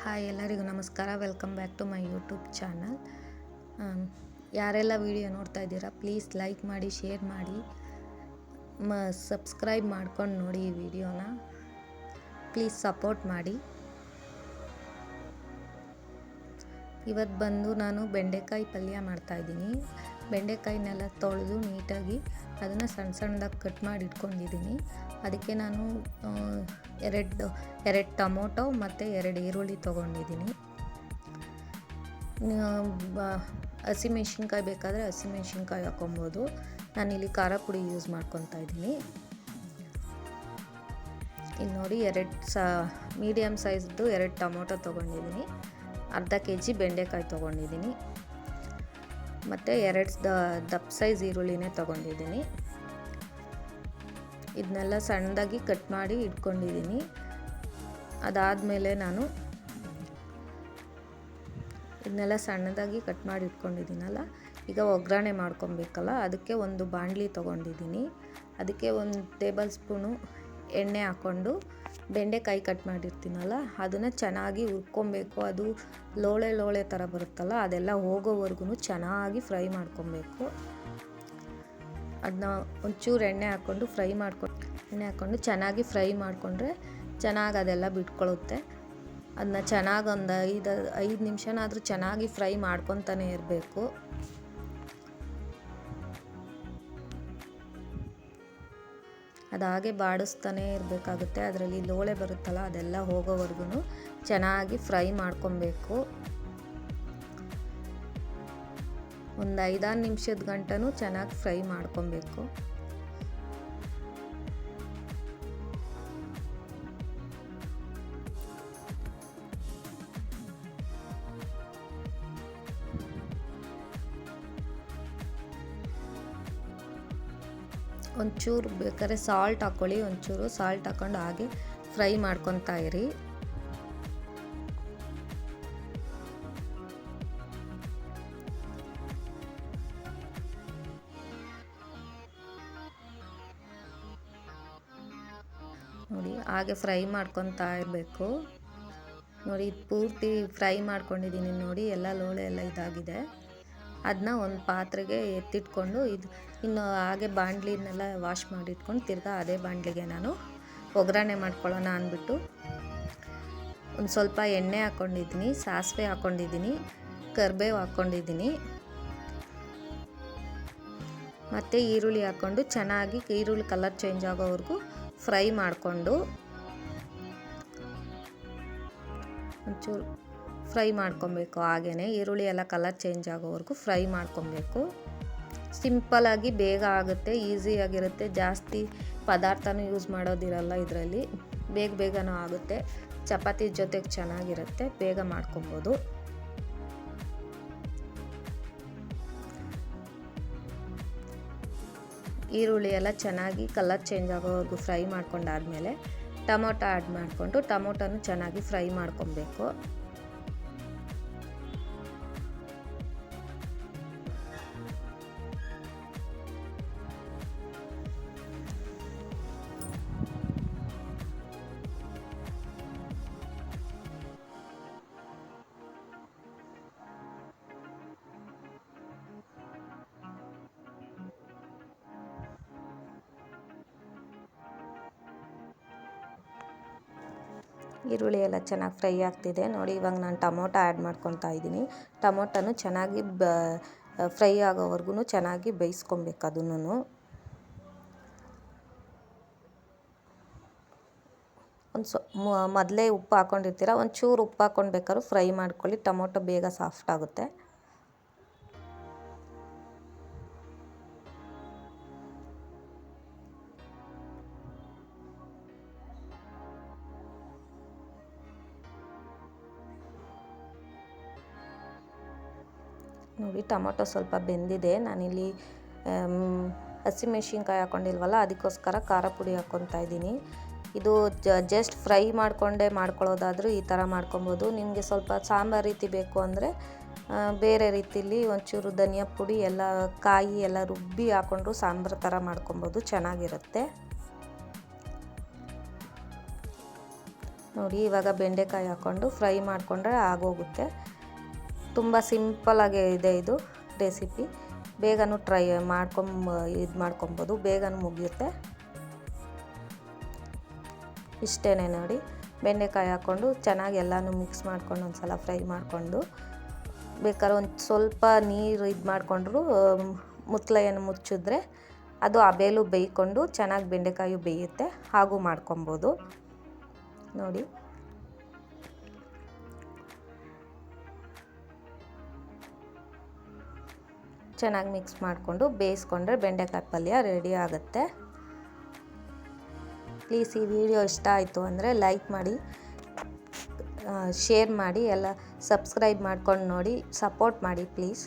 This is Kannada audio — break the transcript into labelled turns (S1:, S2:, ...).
S1: ಹಾಯ್ ಎಲ್ಲರಿಗೂ ನಮಸ್ಕಾರ. Welcome back to my YouTube channel. ಯಾರೆಲ್ಲ ವಿಡಿಯೋ ನೋಡ್ತಾ ಇದ್ದೀರಾ ಪ್ಲೀಸ್ ಲೈಕ್ ಮಾಡಿ, ಶೇರ್ ಮಾಡಿ, ಸಬ್ಸ್ಕ್ರೈಬ್ ಮಾಡ್ಕೊಂಡು ನೋಡಿ ಈ ವಿಡಿಯೋನ. ಪ್ಲೀಸ್ ಸಪೋರ್ಟ್ ಮಾಡಿ. ಇವತ್ತು ಬಂದು ನಾನು ಬೆಂಡೆಕಾಯಿ ಪಲ್ಯ ಮಾಡ್ತಾಯಿದ್ದೀನಿ. ಬೆಂಡೆಕಾಯಿನೆಲ್ಲ ತೊಳೆದು ನೀಟಾಗಿ ಅದನ್ನು ಸಣ್ಣ ಸಣ್ಣದಾಗಿ ಕಟ್ ಮಾಡಿ ಇಟ್ಕೊಂಡಿದ್ದೀನಿ. ಅದಕ್ಕೆ ನಾನು ಎರಡು ಟೊಮೊಟೊ ಮತ್ತು 2 ಈರುಳ್ಳಿ ತೊಗೊಂಡಿದ್ದೀನಿ. ಹಸಿಮೆಣ್ಸಿನ್ಕಾಯಿ ಬೇಕಾದರೆ ಹಸಿಮೆಣ್ಸಿನ್ಕಾಯಿ ಹಾಕೊಬೋದು. ನಾನಿಲ್ಲಿ ಖಾರ ಪುಡಿ ಯೂಸ್ ಮಾಡ್ಕೊತಾ ಇದ್ದೀನಿ. ಇಲ್ಲಿ ನೋಡಿ ಮೀಡಿಯಮ್ ಸೈಜ್ದು 2 ಟೊಮೊಟೊ ತೊಗೊಂಡಿದ್ದೀನಿ. ಅರ್ಧ kg ಬೆಂಡೆಕಾಯಿ ತೊಗೊಂಡಿದ್ದೀನಿ ಮತ್ತು 2 ದಪ್ಪ ಸೈಜ್ ಈರುಳ್ಳಿನೇ ತೊಗೊಂಡಿದ್ದೀನಿ. ಇದನ್ನೆಲ್ಲ ಸಣ್ಣದಾಗಿ ಕಟ್ ಮಾಡಿ ಇಟ್ಕೊಂಡಿದ್ದೀನಿ. ಅದಾದಮೇಲೆ ನಾನು ಇದನ್ನೆಲ್ಲ ಸಣ್ಣದಾಗಿ ಕಟ್ ಮಾಡಿ ಇಟ್ಕೊಂಡಿದ್ದೀನಲ್ಲ, ಈಗ ಒಗ್ಗರಣೆ ಮಾಡ್ಕೊಬೇಕಲ್ಲ, ಅದಕ್ಕೆ ಒಂದು ಬಾಣಲಿ ತೊಗೊಂಡಿದ್ದೀನಿ. ಅದಕ್ಕೆ 1 ಟೇಬಲ್ ಸ್ಪೂನು ಎಣ್ಣೆ ಹಾಕ್ಕೊಂಡು ಬೆಂಡೆಕಾಯಿ ಕಟ್ ಮಾಡಿರ್ತೀನಲ್ಲ ಅದನ್ನು ಚೆನ್ನಾಗಿ ಹುರ್ಕೊಬೇಕು. ಅದು ಲೋಳೆ ಥರ ಬರುತ್ತಲ್ಲ, ಅದೆಲ್ಲ ಹೋಗೋವರೆಗೂ ಚೆನ್ನಾಗಿ ಫ್ರೈ ಮಾಡ್ಕೊಬೇಕು. ಅದನ್ನ ಒಂಚೂರು ಎಣ್ಣೆ ಹಾಕ್ಕೊಂಡು ಚೆನ್ನಾಗಿ ಫ್ರೈ ಮಾಡಿಕೊಂಡ್ರೆ ಚೆನ್ನಾಗಿ ಅದೆಲ್ಲ ಬಿಟ್ಕೊಳ್ಳುತ್ತೆ. ಅದನ್ನ ಚೆನ್ನಾಗಿ ಒಂದು 5 ನಿಮಿಷನಾದರೂ ಚೆನ್ನಾಗಿ ಫ್ರೈ ಮಾಡ್ಕೊತಾನೆ ಇರಬೇಕು. ಅದು ಹಾಗೆ ಬಾಡಿಸ್ತಾನೆ ಇರಬೇಕಾಗುತ್ತೆ. ಅದರಲ್ಲಿ ಲೋಳೆ ಬರುತ್ತಲ್ಲ, ಅದೆಲ್ಲ ಹೋಗೋವರೆಗೂ ಚೆನ್ನಾಗಿ ಫ್ರೈ ಮಾಡ್ಕೊಬೇಕು. ಒಂದು 5-6 ನಿಮಿಷದ ಗಂಟನೂ ಚೆನ್ನಾಗಿ ಫ್ರೈ ಮಾಡ್ಕೊಬೇಕು. ಒಂಚೂರು ಬೇಕಾದ್ರೆ ಸಾಲ್ಟ್ ಹಾಕ್ಕೊಳ್ಳಿ, ಒಂಚೂರು ಸಾಲ್ಟ್ ಹಾಕ್ಕೊಂಡು ಹಾಗೆ ಫ್ರೈ ಮಾಡ್ಕೊತಾ ಇರಿ. ನೋಡಿ ಹಾಗೆ ಫ್ರೈ ಮಾಡ್ಕೊತಾ ಇರಬೇಕು. ನೋಡಿ ಇದು ಪೂರ್ತಿ ಫ್ರೈ ಮಾಡ್ಕೊಂಡಿದ್ದೀನಿ. ನೋಡಿ ಎಲ್ಲ ಲೋಳೆ ಎಲ್ಲ ಇದಾಗಿದೆ. ಅದನ್ನ ಒಂದು ಪಾತ್ರೆಗೆ ಎತ್ತಿಟ್ಕೊಂಡು ಇನ್ನು ಹಾಗೆ ಬಾಣಲಿನೆಲ್ಲ ವಾಶ್ ಮಾಡಿಟ್ಕೊಂಡು ತಿರ್ಗಾ ಅದೇ ಬಾಣಲಿಗೆ ನಾನು ಒಗ್ಗರಣೆ ಮಾಡ್ಕೊಳ್ಳೋಣ ಅಂದ್ಬಿಟ್ಟು ಒಂದು ಸ್ವಲ್ಪ ಎಣ್ಣೆ ಹಾಕ್ಕೊಂಡಿದ್ದೀನಿ, ಸಾಸಿವೆ ಹಾಕ್ಕೊಂಡಿದ್ದೀನಿ, ಕರಿಬೇವು ಹಾಕ್ಕೊಂಡಿದ್ದೀನಿ ಮತ್ತು ಈರುಳ್ಳಿ ಹಾಕ್ಕೊಂಡು ಚೆನ್ನಾಗಿ ಈರುಳ್ಳಿ ಕಲರ್ ಚೇಂಜ್ ಆಗೋವರೆಗೂ ಫ್ರೈ ಮಾಡಿಕೊಂಡು ಒಂಚೂರು ಫ್ರೈ ಮಾಡ್ಕೊಬೇಕು. ಹಾಗೆಯೇ ಈರುಳ್ಳಿ ಎಲ್ಲ ಕಲರ್ ಚೇಂಜ್ ಆಗೋವರೆಗೂ ಫ್ರೈ ಮಾಡ್ಕೊಬೇಕು. ಸಿಂಪಲಾಗಿ ಬೇಗ ಆಗುತ್ತೆ, ಈಸಿಯಾಗಿರುತ್ತೆ. ಜಾಸ್ತಿ ಪದಾರ್ಥನೂ ಯೂಸ್ ಮಾಡೋದಿರಲ್ಲ ಇದರಲ್ಲಿ. ಬೇಗನೂ ಆಗುತ್ತೆ. ಚಪಾತಿ ಜೊತೆಗೆ ಚೆನ್ನಾಗಿರುತ್ತೆ, ಬೇಗ ಮಾಡ್ಕೊಬೋದು. ಈರುಳ್ಳಿ ಎಲ್ಲ ಚೆನ್ನಾಗಿ ಕಲರ್ ಚೇಂಜ್ ಆಗೋವರೆಗೂ ಫ್ರೈ ಮಾಡ್ಕೊಂಡಾದ್ಮೇಲೆ ಟೊಮೊಟೊ ಆ್ಯಡ್ ಮಾಡಿಕೊಂಡು ಟೊಮೊಟೊನೂ ಚೆನ್ನಾಗಿ ಫ್ರೈ ಮಾಡ್ಕೊಬೇಕು. ಈರುಳ್ಳಿ ಎಲ್ಲ ಚೆನ್ನಾಗಿ ಫ್ರೈ ಆಗ್ತಿದೆ. ನೋಡಿ ಇವಾಗ ನಾನು ಟೊಮೊಟೊ ಆ್ಯಡ್ ಮಾಡ್ಕೊತಾ ಇದ್ದೀನಿ. ಟೊಮೊಟೊನು ಚೆನ್ನಾಗಿ ಫ್ರೈ ಆಗೋವರೆಗೂ ಚೆನ್ನಾಗಿ ಬೇಯಿಸ್ಕೊಬೇಕು. ಅದನ್ನು ಮೊದಲೇ ಉಪ್ಪು ಹಾಕ್ಕೊಂಡಿರ್ತೀರ, ಒಂಚೂರು ಉಪ್ಪು ಹಾಕ್ಕೊಂಡು ಬೇಕಾದ್ರೂ ಫ್ರೈ ಮಾಡ್ಕೊಳ್ಳಿ. ಟೊಮೊಟೊ ಬೇಗ ಸಾಫ್ಟ್ ಆಗುತ್ತೆ. ನೋಡಿ ಟೊಮೊಟೊ ಸ್ವಲ್ಪ ಬೆಂದಿದೆ. ನಾನಿಲ್ಲಿ ಹಸಿಮೆಣ್ಸಿನ್ಕಾಯಿ ಹಾಕ್ಕೊಂಡಿಲ್ವಲ್ಲ, ಅದಕ್ಕೋಸ್ಕರ ಖಾರ ಪುಡಿ ಹಾಕ್ಕೊತಾ ಇದ್ದೀನಿ. ಇದು ಜಸ್ಟ್ ಫ್ರೈ ಮಾಡ್ಕೊಳ್ಳೋದಾದರೂ ಈ ಥರ ಮಾಡ್ಕೊಬೋದು. ನಿಮಗೆ ಸ್ವಲ್ಪ ಸಾಂಬಾರು ರೀತಿ ಬೇಕು ಅಂದರೆ ಬೇರೆ ರೀತಿಲಿ ಒಂಚೂರು ಧನಿಯಾ ಪುಡಿ ಎಲ್ಲ ಕಾಯಿ ಎಲ್ಲ ರುಬ್ಬಿ ಹಾಕ್ಕೊಂಡ್ರು ಸಾಂಬಾರು ಥರ ಮಾಡ್ಕೊಬೋದು, ಚೆನ್ನಾಗಿರುತ್ತೆ. ನೋಡಿ ಇವಾಗ ಬೆಂಡೆಕಾಯಿ ಹಾಕ್ಕೊಂಡು ಫ್ರೈ ಮಾಡಿಕೊಂಡ್ರೆ ಆಗೋಗುತ್ತೆ. ತುಂಬ ಸಿಂಪಲಾಗಿ ಇದೆ ಇದು ರೆಸಿಪಿ. ಬೇಗನೂ ಮಾಡ್ಕೊಬೋದು, ಬೇಗನೂ ಮುಗಿಯುತ್ತೆ. ಇಷ್ಟೇ ನೋಡಿ, ಬೆಂಡೆಕಾಯಿ ಹಾಕ್ಕೊಂಡು ಚೆನ್ನಾಗಿ ಎಲ್ಲನೂ ಮಿಕ್ಸ್ ಮಾಡ್ಕೊಂಡು ಒಂದು ಸಲ ಫ್ರೈ ಮಾಡಿಕೊಂಡು ಬೇಕಾದ್ರೆ ಒಂದು ಸ್ವಲ್ಪ ನೀರು ಮಾಡಿಕೊಂಡ್ರು ಮುಚ್ಚಳೆಯನ್ನು ಮುಚ್ಚಿದ್ರೆ ಅದು ಆ ಬೇಲು ಬೇಯ್ಕೊಂಡು ಚೆನ್ನಾಗಿ ಬೆಂಡೆಕಾಯಿ ಬೇಯುತ್ತೆ. ಹಾಗೂ ಮಾಡ್ಕೊಬೋದು ನೋಡಿ. ಚೆನ್ನಾಗಿ ಮಿಕ್ಸ್ ಮಾಡಿಕೊಂಡು ಬೇಯಿಸ್ಕೊಂಡ್ರೆ ಬೆಂಡೆಕಾಯಿ ಪಲ್ಯ ರೆಡಿ ಆಗುತ್ತೆ. ಪ್ಲೀಸ್ ಈ ವಿಡಿಯೋ ಇಷ್ಟ ಆಯಿತು ಅಂದರೆ ಲೈಕ್ ಮಾಡಿ, ಶೇರ್ ಮಾಡಿ, ಎಲ್ಲ ಸಬ್ಸ್ಕ್ರೈಬ್ ಮಾಡ್ಕೊಂಡು ನೋಡಿ, ಸಪೋರ್ಟ್ ಮಾಡಿ ಪ್ಲೀಸ್.